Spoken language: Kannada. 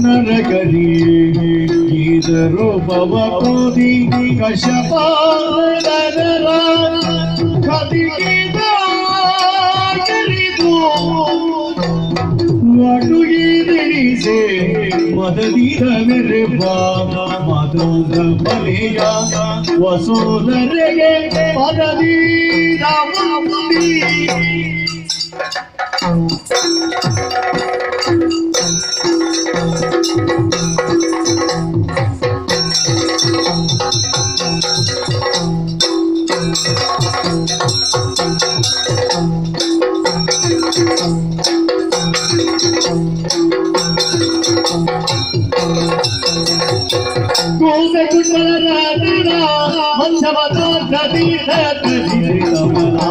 ನರಕರಿ ಗೀದರು ಪವಕೋದಿ ಕಶಪಾದರ ಕದಿಗಿದ ಕರಿದು ಅಡುಗಿರಿಸೆ ಮದದಿರ ಮೇರೆ ಬಾಬಾ ಮಧುರ ಬಲಿಯ ವಸೋದರೆಗೆ ಪದದಿ ರಾಮುದಿ Goze kutlara dira, manchavato kadira kadira.